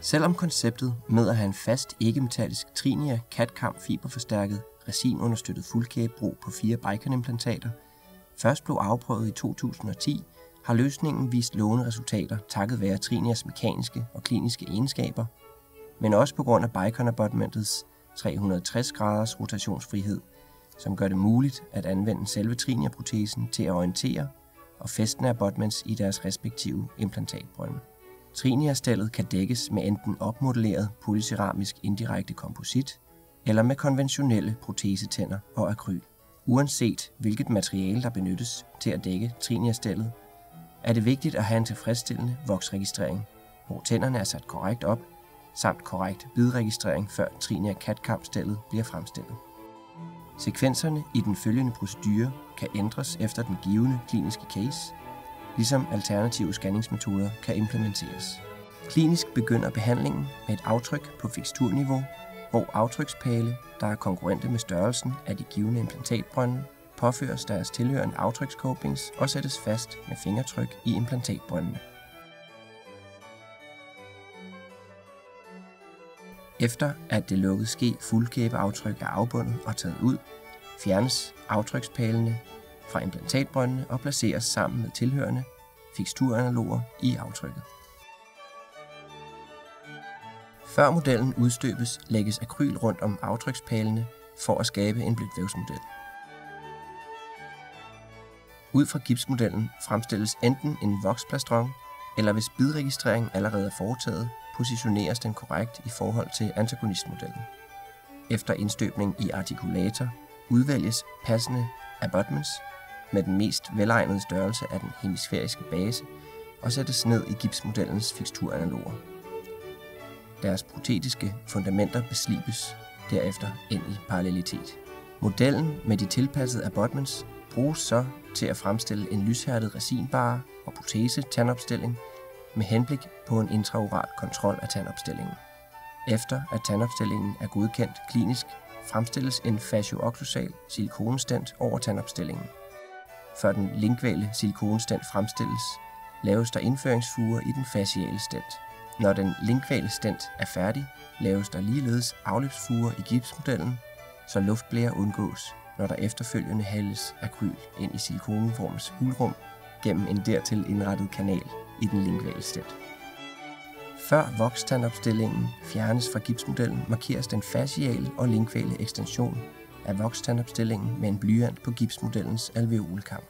Selvom konceptet med at have en fast ikke-metallisk Trinia CAD/CAM fiberforstærket resinunderstøttet fuldkæbebro på 4 Bicon-implantater først blev afprøvet i 2010, har løsningen vist lovende resultater takket være Trinias mekaniske og kliniske egenskaber, men også på grund af Bicon-abutmentets 360 graders rotationsfrihed, som gør det muligt at anvende selve Trinia-protesen til at orientere og fæstne abutments i deres respektive implantatbrønde. Trinia-stellet kan dækkes med enten opmodelleret polyceramisk indirekte komposit eller med konventionelle protesetænder og akryl. Uanset hvilket materiale der benyttes til at dække Trinia-stellet, er det vigtigt at have en tilfredsstillende voksregistrering, hvor tænderne er sat korrekt op, samt korrekt bidregistrering før Trinia CAD/CAM-stellet bliver fremstillet. Sekvenserne i den følgende procedure kan ændres efter den givne kliniske case, ligesom alternative scanningsmetoder kan implementeres. Klinisk begynder behandlingen med et aftryk på fiksturniveau, hvor aftrykspæle, der er konkurrente med størrelsen af de givne implantatbrønde, påføres deres tilhørende aftrykscopings og sættes fast med fingertryk i implantatbrøndene. Efter at det lukkede ske fuldkæbeaftryk er afbundet og taget ud, fjernes aftrykspælene fra implantatbrøndene og placeres sammen med tilhørende fiksturanaloger i aftrykket. Før modellen udstøbes, lægges akryl rundt om aftrykspælene for at skabe en blødt vævsmodel. Ud fra gipsmodellen fremstilles enten en voksplastron, eller hvis bidregistreringen allerede er foretaget, positioneres den korrekt i forhold til antagonistmodellen. Efter indstøbning i artikulator udvælges passende abutments med den mest velegnede størrelse af den hemisfæriske base og sættes ned i gipsmodellens fiksturanaloger. Deres protetiske fundamenter beslibes derefter ind i parallelitet. Modellen med de tilpassede abutments bruges så til at fremstille en lyshærdet resinbarre og protese tandopstilling med henblik på en intraoral kontrol af tandopstillingen. Efter at tandopstillingen er godkendt klinisk, fremstilles en fasciookklusal silikonestent over tandopstillingen. Før den linkvale silikonestent fremstilles, laves der indføringsfuger i den fasciale stent. Når den linkvale stent er færdig, laves der ligeledes afløbsfuger i gipsmodellen, så luftblære undgås, når der efterfølgende hældes akryl ind i silikonformens hulrum gennem en dertil indrettet kanal i den linkvale stent. Før vokstandopstillingen fjernes fra gipsmodellen, markeres den fasciale og linkvale ekstension af vokstandopstillingen med en blyant på gipsmodellens alveolkam.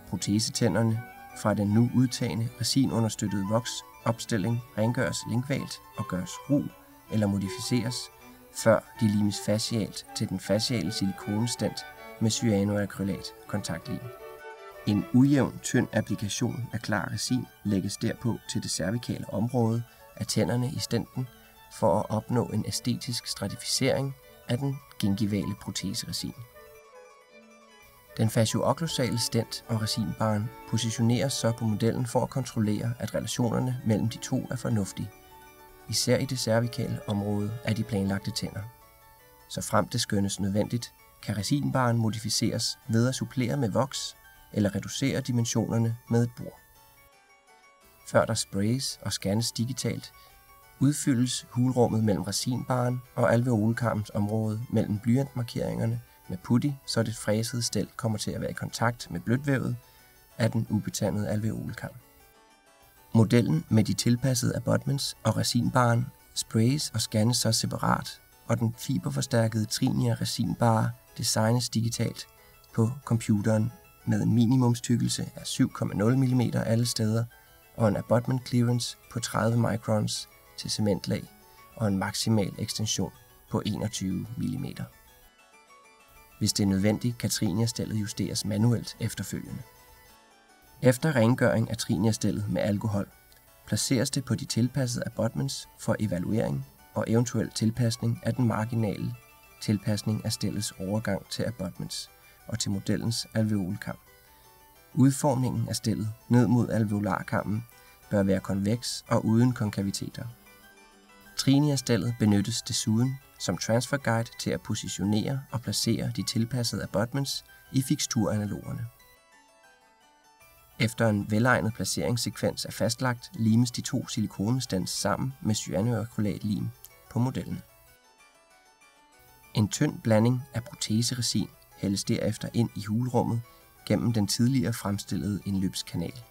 Protesetænderne fra den nu udtagne resinunderstøttede voksopstilling rengøres linkvalt og gøres ru eller modificeres, før de limes fascialt til den fasciale silikonestent med cyanoacrylat kontaktlim. En ujævn, tynd applikation af klar resin lægges derpå til det cervikale område af tænderne i stenten for at opnå en æstetisk stratificering af den gingivale proteseresin. Den fasciookklusale stent og resinbarren positioneres så på modellen for at kontrollere, at relationerne mellem de to er fornuftige, især i det cervikale område af de planlagte tænder. Så frem det skønnes nødvendigt, kan resinbarren modificeres ved at supplere med voks eller reducere dimensionerne med et bor. Før der sprays og scannes digitalt, udfyldes hulrummet mellem resinbarren og alveolkarmens område mellem blyantmarkeringerne med putty, så det fræsede stel kommer til at være i kontakt med blødvævet af den ubetandede alveolkam. Modellen med de tilpassede abutments og resinbarren sprays og scannes så separat, og den fiberforstærkede Trinia resinbarre designes digitalt på computeren med en minimumstykkelse af 7,0 mm alle steder og en abutment clearance på 30 microns til cementlag og en maksimal ekstension på 21 mm. Hvis det er nødvendigt, kan Trinia-stellet justeres manuelt efterfølgende. Efter rengøring af Trinia-stellet med alkohol, placeres det på de tilpassede abutments for evaluering og eventuel tilpasning af den marginale tilpasning af stellets overgang til abutments og til modellens alveolkam. Udformningen af stellet ned mod alveolarkammen bør være konveks og uden konkaviteter. Trinia-stellet benyttes desuden som transfer guide til at positionere og placere de tilpassede abutments i fiksturanalogerne. Efter en velegnet placeringssekvens er fastlagt, limes de 2 silikonestens sammen med cyanoacrylatlim på modellen. En tynd blanding af proteseresin hældes derefter ind i hulrummet gennem den tidligere fremstillede indløbskanal.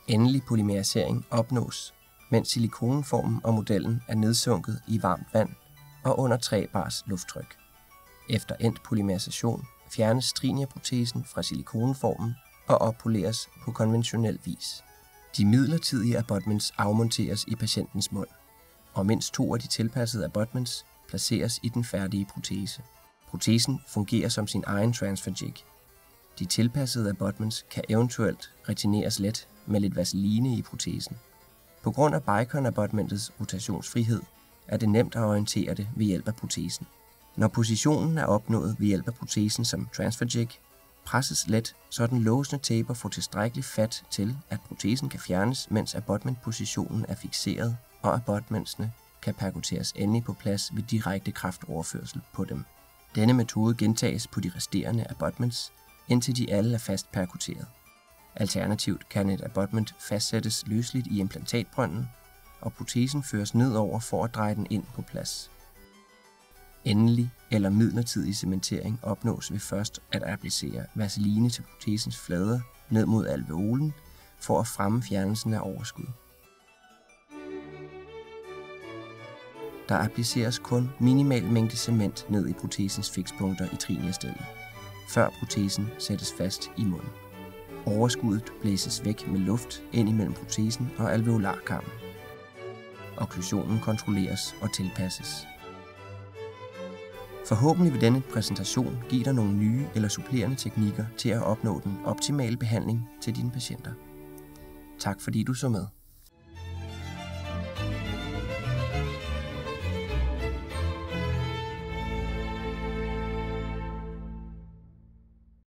Endelig polymerisering opnås, mens silikonformen og modellen er nedsunket i varmt vand og under 3 bars lufttryk. Efter endt polymerisation fjernes strinierprotesen fra silikonformen og oppoleres på konventionel vis. De midlertidige abutments afmonteres i patientens mund, og mindst 2 af de tilpassede abutments placeres i den færdige protese. Protesen fungerer som sin egen transfer jig. De tilpassede abutments kan eventuelt retineres let med lidt vaseline i protesen. På grund af Bicon-abutmentets rotationsfrihed er det nemt at orientere det ved hjælp af protesen. Når positionen er opnået ved hjælp af protesen som transfer jig, presses let, så den låsende taper får tilstrækkeligt fat til, at protesen kan fjernes, mens abutment-positionen er fikseret, og abutmentsene kan perkuteres endeligt på plads ved direkte kraftoverførsel på dem. Denne metode gentages på de resterende abutments, indtil de alle er fast perkuteret. Alternativt kan et abutment fastsættes løsligt i implantatbrønden, og protesen føres nedover for at dreje den ind på plads. Endelig eller midlertidig cementering opnås ved først at applicere vaseline til protesens flader ned mod alveolen for at fremme fjernelsen af overskud. Der appliceres kun minimal mængde cement ned i protesens fikspunkter i trinierstellet, før protesen sættes fast i munden. Overskuddet blæses væk med luft ind imellem protesen og alveolarkammen. Okklusionen kontrolleres og tilpasses. Forhåbentlig vil denne præsentation give dig nogle nye eller supplerende teknikker til at opnå den optimale behandling til dine patienter. Tak fordi du så med.